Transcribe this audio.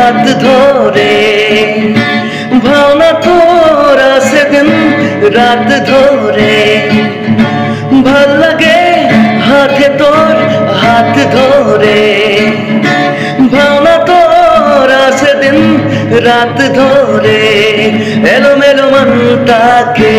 হাত ধরে, ভাওনা তোরা সেদিন রাত ধরে, ভাল লাগে হাতে তোর হাত ধরে, ভাওনা তোরা সেদিন রাত ধরে, এলোমেলো মনটাকে